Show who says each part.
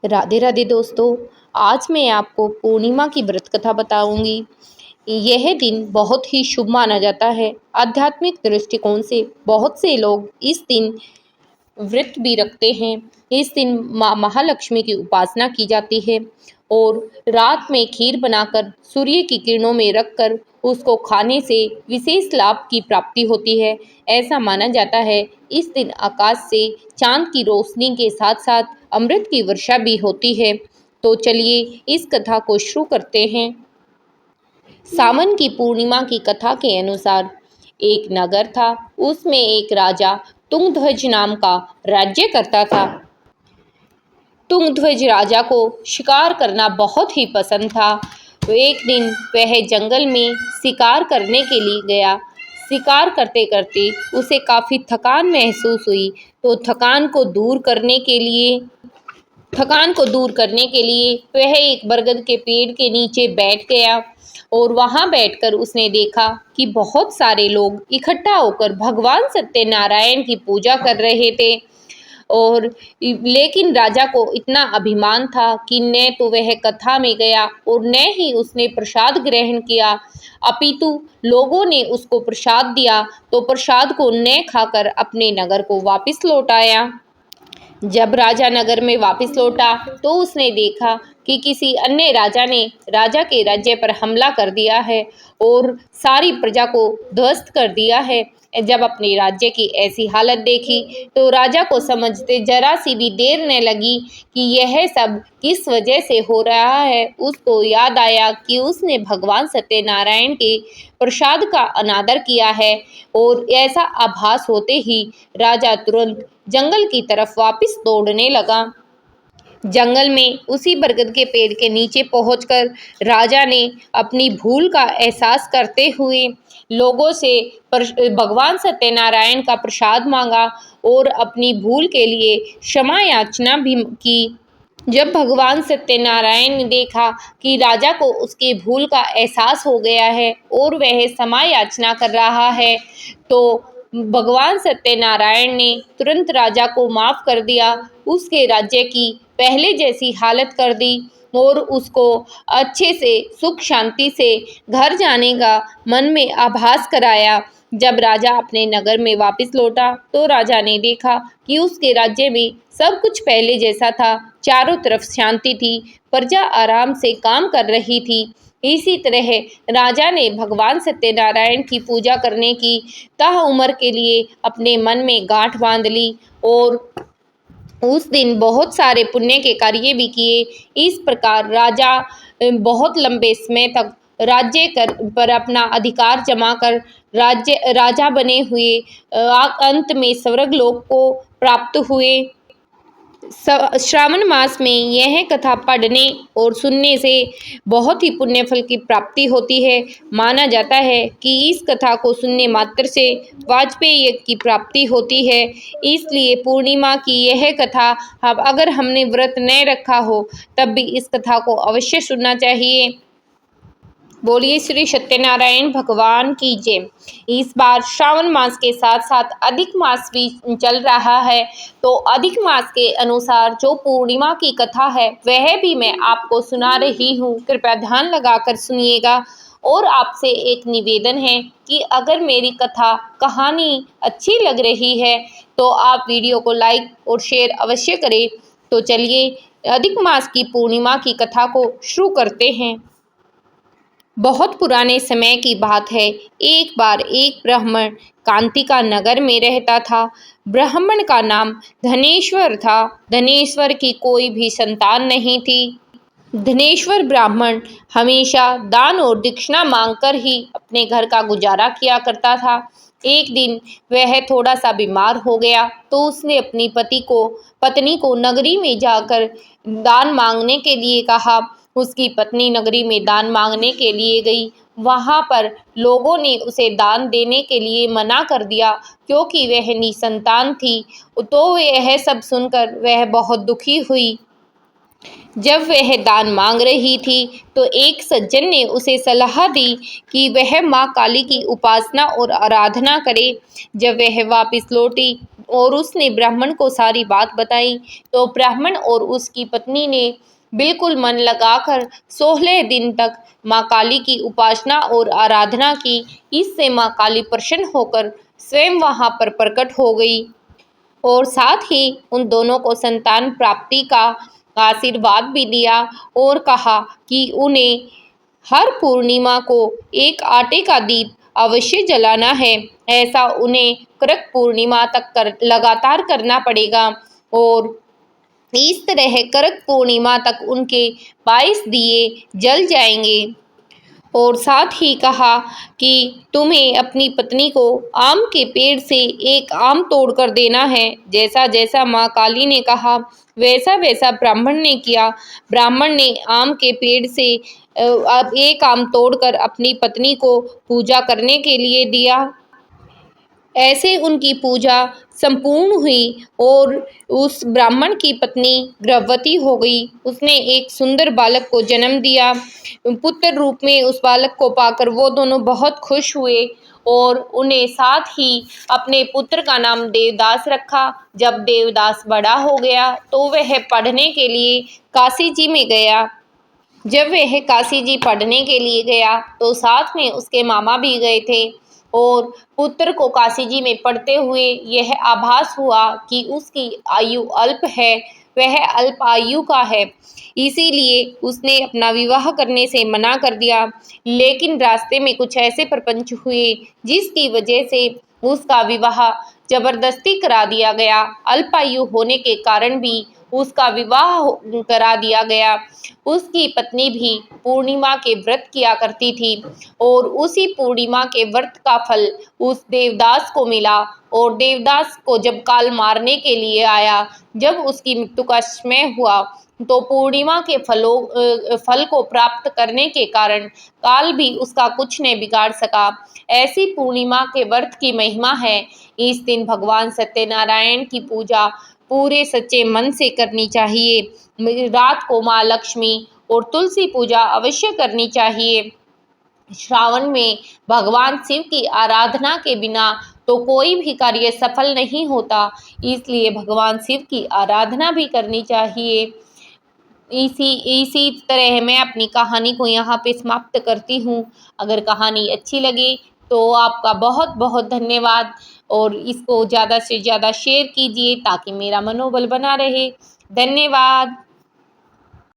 Speaker 1: राधे राधे दोस्तों। आज मैं आपको पूर्णिमा की व्रत कथा बताऊंगी। यह दिन बहुत ही शुभ माना जाता है। आध्यात्मिक दृष्टिकोण से बहुत से लोग इस दिन व्रत भी रखते हैं। इस दिन माँ महालक्ष्मी की उपासना की जाती है और रात में खीर बनाकर सूर्य की किरणों में रखकर उसको खाने से विशेष लाभ की प्राप्ति होती है। ऐसा माना जाता है इस दिन आकाश से चांद की रोशनी के साथ साथ अमृत की वर्षा भी होती है। तो चलिए इस कथा को शुरू करते हैं। सावन की पूर्णिमा की कथा के अनुसार एक नगर था। उसमें एक राजा तुंगध्वज नाम का राज्य करता था। तुंगध्वज राजा को शिकार करना बहुत ही पसंद था। एक दिन वह जंगल में शिकार करने के लिए गया। शिकार करते करते उसे काफ़ी थकान महसूस हुई। तो थकान को दूर करने के लिए वह एक बरगद के पेड़ के नीचे बैठ गया और वहां बैठकर उसने देखा कि बहुत सारे लोग इकट्ठा होकर भगवान सत्यनारायण की पूजा कर रहे थे। और लेकिन राजा को इतना अभिमान था कि न तो वह कथा में गया और न ही उसने प्रसाद ग्रहण किया, अपितु लोगों ने उसको प्रसाद दिया तो प्रसाद को न खाकर अपने नगर को वापस लौट आया। जब राजा नगर में वापस लौटा तो उसने देखा कि किसी अन्य राजा ने राजा के राज्य पर हमला कर दिया है और सारी प्रजा को ध्वस्त कर दिया है। जब अपने राज्य की ऐसी हालत देखी तो राजा को समझते जरा सी भी देर न लगी कि यह सब किस वजह से हो रहा है। उसको याद आया कि उसने भगवान सत्यनारायण के प्रसाद का अनादर किया है और ऐसा आभास होते ही राजा तुरंत जंगल की तरफ वापस दौड़ने लगा। जंगल में उसी बरगद के पेड़ के नीचे पहुंचकर राजा ने अपनी भूल का एहसास करते हुए लोगों से भगवान सत्यनारायण का प्रसाद मांगा और अपनी भूल के लिए क्षमा याचना भी की। जब भगवान सत्यनारायण ने देखा कि राजा को उसके भूल का एहसास हो गया है और वह क्षमा याचना कर रहा है तो भगवान सत्यनारायण ने तुरंत राजा को माफ कर दिया, उसके राज्य की पहले जैसी हालत कर दी और उसको अच्छे से सुख शांति से घर जाने का मन में आभास कराया। जब राजा अपने नगर में वापस लौटा तो राजा ने देखा कि उसके राज्य में सब कुछ पहले जैसा था। चारों तरफ शांति थी, प्रजा आराम से काम कर रही थी। इसी तरह राजा ने भगवान सत्यनारायण की पूजा करने की ताउम्र के लिए अपने मन में गांठ बांध ली और उस दिन बहुत सारे पुण्य के कार्य भी किए। इस प्रकार राजा बहुत लंबे समय तक पर अपना अधिकार जमा कर राजा बने हुए अंत में स्वर्ग लोक को प्राप्त हुए। श्रावण मास में यह कथा पढ़ने और सुनने से बहुत ही पुण्य फल की प्राप्ति होती है। माना जाता है कि इस कथा को सुनने मात्र से वाजपेय यज्ञ की प्राप्ति होती है। इसलिए पूर्णिमा की यह कथा अगर हमने व्रत न रखा हो तब भी इस कथा को अवश्य सुनना चाहिए। बोलिए श्री सत्यनारायण भगवान की जय। इस बार श्रावण मास के साथ साथ अधिक मास भी चल रहा है तो अधिक मास के अनुसार जो पूर्णिमा की कथा है वह भी मैं आपको सुना रही हूँ। कृपया ध्यान लगाकर सुनिएगा और आपसे एक निवेदन है कि अगर मेरी कथा कहानी अच्छी लग रही है तो आप वीडियो को लाइक और शेयर अवश्य करें। तो चलिए अधिक मास की पूर्णिमा की कथा को शुरू करते हैं। बहुत पुराने समय की बात है। एक बार एक ब्राह्मण कांतिका नगर में रहता था। ब्राह्मण का नाम धनेश्वर था। धनेश्वर की कोई भी संतान नहीं थी। धनेश्वर ब्राह्मण हमेशा दान और दक्षिणा मांगकर ही अपने घर का गुजारा किया करता था। एक दिन वह थोड़ा सा बीमार हो गया तो उसने अपनी पत्नी को नगरी में जाकर दान मांगने के लिए कहा। उसकी पत्नी नगरी में दान मांगने के लिए गई। वहां पर लोगों ने उसे दान देने के लिए मना कर दिया क्योंकि वह निसंतान थी। तो यह सब सुनकर वह बहुत दुखी हुई। जब वह दान मांग रही थी तो एक सज्जन ने उसे सलाह दी कि वह माँ काली की उपासना और आराधना करे। जब वह वापस लौटी और उसने ब्राह्मण को सारी बात बताई। तो ब्राह्मण और उसकी पत्नी ने बिल्कुल मन लगाकर 16 दिन तक माँ काली की उपासना और आराधना की। इससे माँ काली प्रसन्न होकर स्वयं वहाँ पर प्रकट हो गई और साथ ही उन दोनों को संतान प्राप्ति का आशीर्वाद भी दिया और कहा कि उन्हें हर पूर्णिमा को एक आटे का दीप अवश्य जलाना है। ऐसा उन्हें करक पूर्णिमा तक लगातार करना पड़ेगा और इस तरह करक पूर्णिमा तक उनके 22 दिए जल जाएंगे। और साथ ही कहा कि तुम्हें अपनी पत्नी को आम के पेड़ से एक आम तोड़कर देना है। जैसा जैसा माँ काली ने कहा वैसा वैसा ब्राह्मण ने किया। ब्राह्मण ने आम के पेड़ से अब एक आम तोड़कर अपनी पत्नी को पूजा करने के लिए दिया। ऐसे उनकी पूजा संपूर्ण हुई और उस ब्राह्मण की पत्नी गर्भवती हो गई। उसने एक सुंदर बालक को जन्म दिया। पुत्र रूप में उस बालक को पाकर वो दोनों बहुत खुश हुए और उन्हें साथ ही अपने पुत्र का नाम देवदास रखा। जब देवदास बड़ा हो गया तो वह पढ़ने के लिए काशी जी में गया। जब वह काशी जी पढ़ने के लिए गया तो साथ में उसके मामा भी गए थे और पुत्र को काशी जी में पढ़ते हुए यह आभास हुआ कि उसकी आयु अल्प है, वह अल्प आयु का है। इसीलिए उसने अपना विवाह करने से मना कर दिया। लेकिन रास्ते में कुछ ऐसे प्रपंच हुए जिसकी वजह से उसका विवाह जबरदस्ती करा दिया गया। अल्पायु होने के कारण भी उसका विवाह करा दिया गया। उसकी पत्नी भी पूर्णिमा के व्रत किया करती थी और उसी पूर्णिमा के व्रत का फल उस देवदास को मिला और देवदास को जब काल मारने के लिए आया, जब उसकी मृत्यु का समय हुआ तो पूर्णिमा के फल को प्राप्त करने के कारण काल भी उसका कुछ नहीं बिगाड़ सका। ऐसी पूर्णिमा के व्रत की महिमा है। इस दिन भगवान सत्यनारायण की पूजा पूरे सच्चे मन से करनी चाहिए। रात को माँ लक्ष्मी और तुलसी पूजा अवश्य करनी चाहिए। श्रावण में भगवान शिव की आराधना के बिना तो कोई भी कार्य सफल नहीं होता, इसलिए भगवान शिव की आराधना भी करनी चाहिए। इसी इसी तरह मैं अपनी कहानी को यहाँ पे समाप्त करती हूँ। अगर कहानी अच्छी लगी तो आपका बहुत बहुत धन्यवाद और इसको ज़्यादा से ज़्यादा शेयर कीजिए ताकि मेरा मनोबल बना रहे। धन्यवाद।